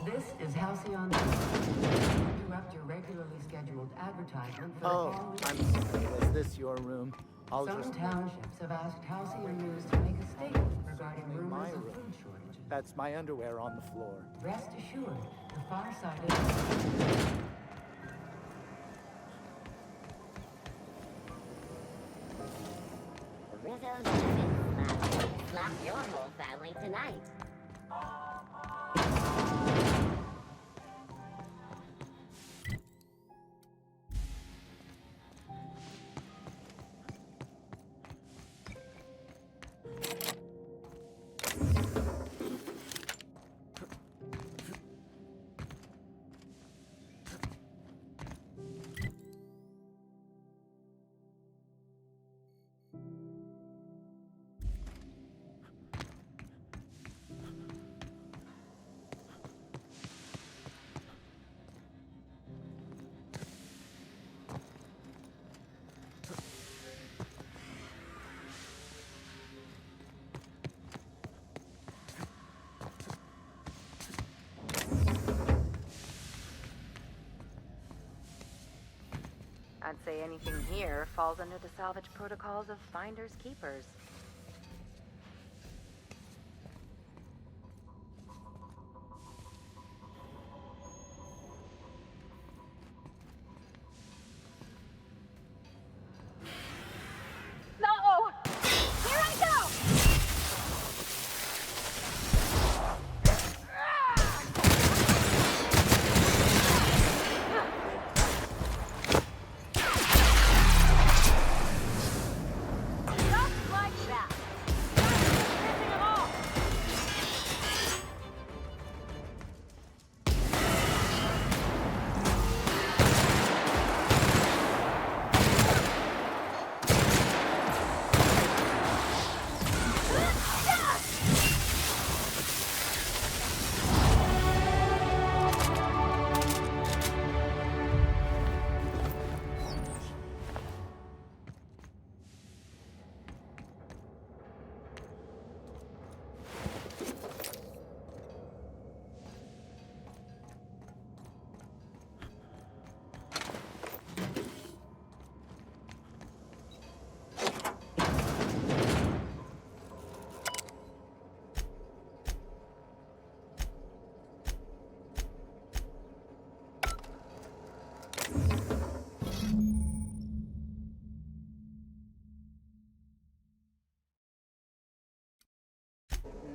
This is Halcyon News. Interrupt your regularly scheduled advertisement for the following. I'm sorry. Was this your room? Some townships have asked Halcyon News to make a statement regarding rumors of food shortages. That's my underwear on the floor. Rest assured, the far-sighted... Rizzo's slap your whole family tonight. I'd say anything here falls under the salvage protocols of finders keepers. No! Here I go! Just like that. Missing them all.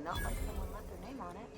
Not like someone left their name on it.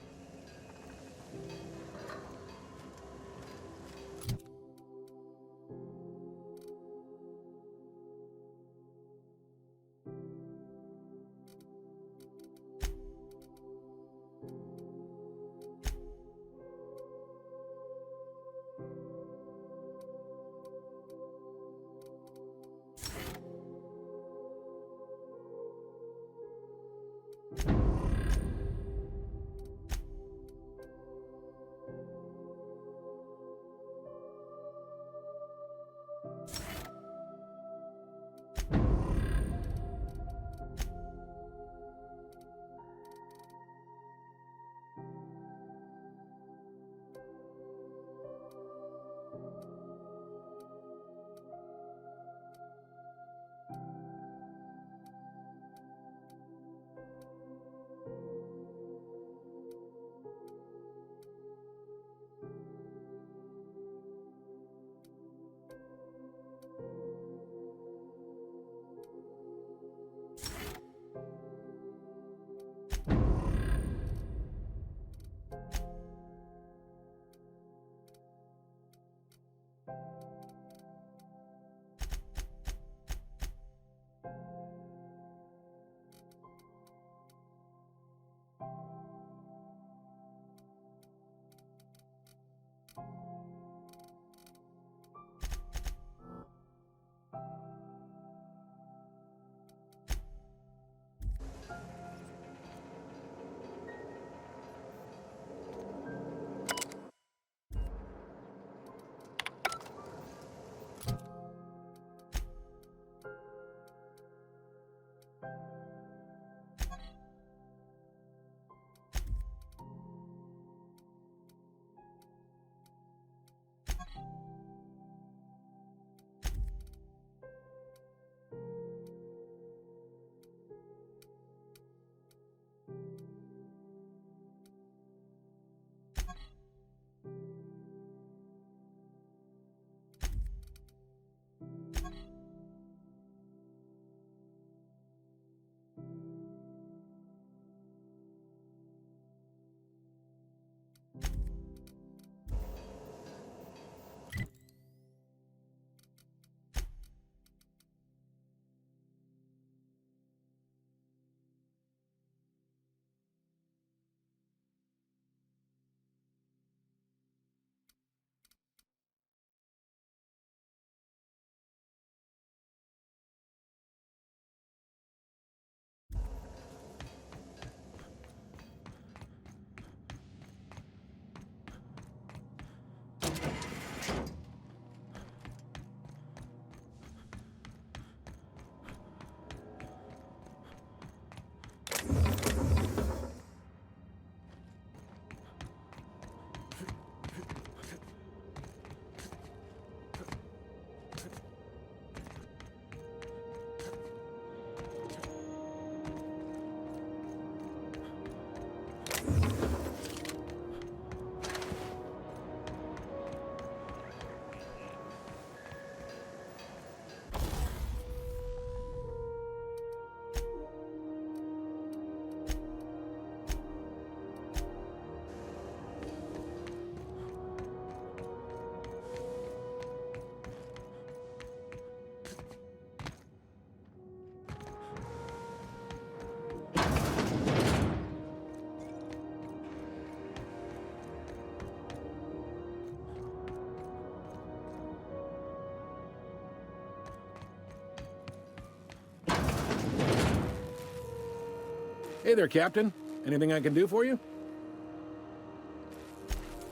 Hey there, Captain. Anything I can do for you?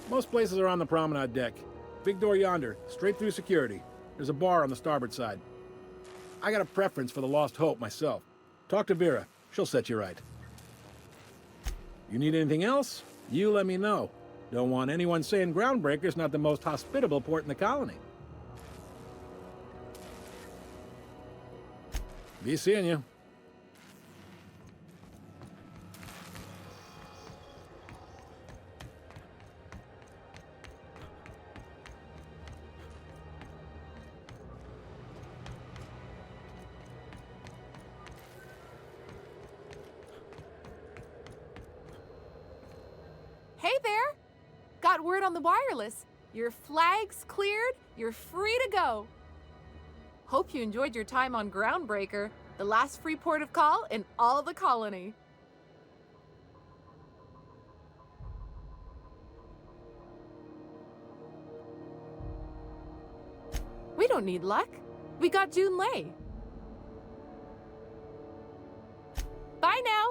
Most places are on the promenade deck. Big door yonder, straight through security. There's a bar on the starboard side. I got a preference for the Lost Hope myself. Talk to Vera. She'll set you right. You need anything else? You let me know. Don't want anyone saying Groundbreaker's not the most hospitable port in the colony. Be seeing you. Hey there! Got word on the wireless. Your flag's cleared, you're free to go. Hope you enjoyed your time on Groundbreaker, the last free port of call in all the colony. We don't need luck. We got June Lay. Bye now!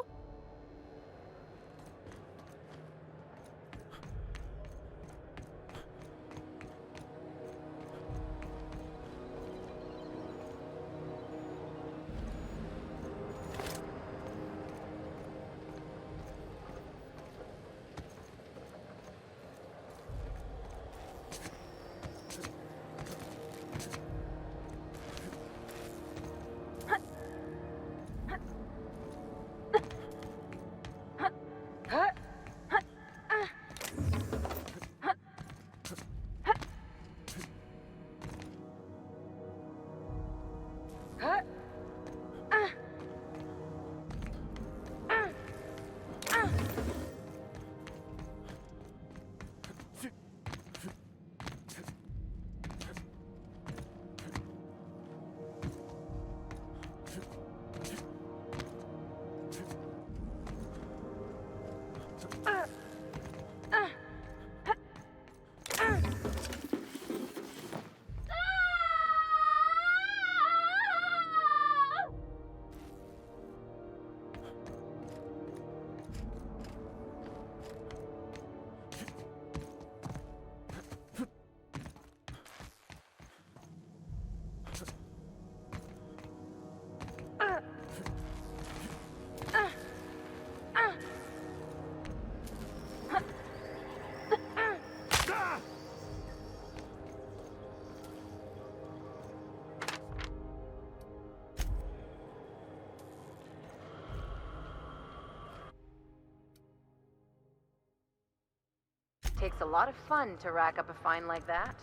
Takes a lot of fun to rack up a find like that.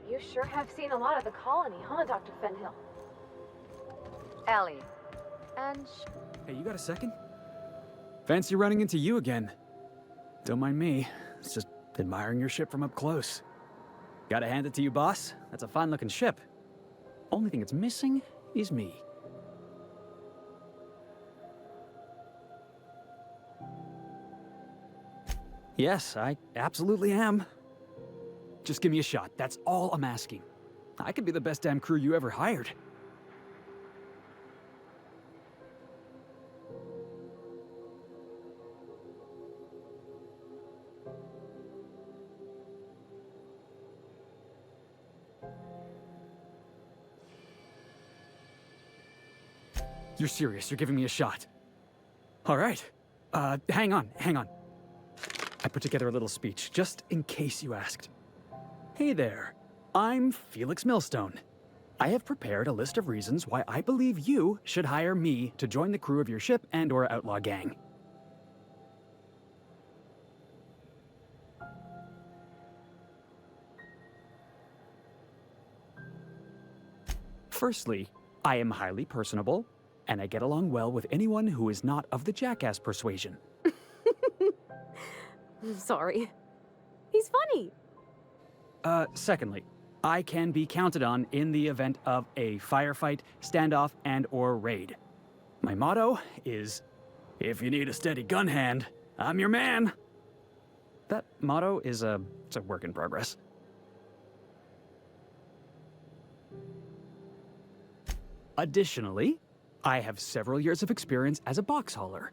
You sure have seen a lot of the colony, huh, Dr. Fenhill? Ellie. And Hey, you got a second? Fancy running into you again. Don't mind me. It's just admiring your ship from up close. Gotta hand it to you, boss. That's a fine-looking ship. Only thing it's missing is me. Yes, I absolutely am. Just give me a shot. That's all I'm asking. I could be the best damn crew you ever hired. You're serious? You're giving me a shot? All right. Hang on. I put together a little speech, just in case you asked. Hey there. I'm Felix Millstone. I have prepared a list of reasons why I believe you should hire me to join the crew of your ship and/or outlaw gang. Firstly, I am highly personable, and I get along well with anyone who is not of the jackass persuasion. Sorry. He's funny. Secondly, I can be counted on in the event of a firefight, standoff, and/or raid. My motto is, if you need a steady gun hand, I'm your man. That motto is it's a work in progress. Additionally, I have several years of experience as a box hauler.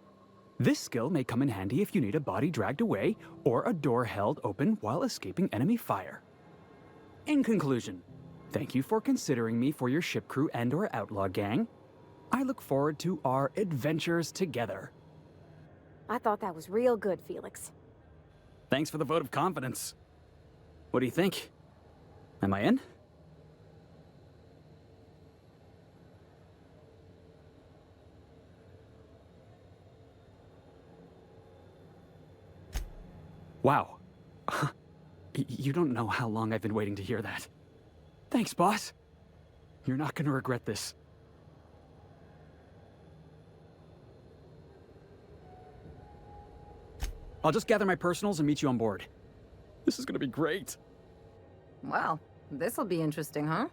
This skill may come in handy if you need a body dragged away or a door held open while escaping enemy fire. In conclusion, thank you for considering me for your ship crew and/or outlaw gang. I look forward to our adventures together. I thought that was real good, Felix. Thanks for the vote of confidence. What do you think? Am I in? Wow. You don't know how long I've been waiting to hear that. Thanks, boss. You're not gonna regret this. I'll just gather my personals and meet you on board. This is gonna be great. Well, this'll be interesting, huh?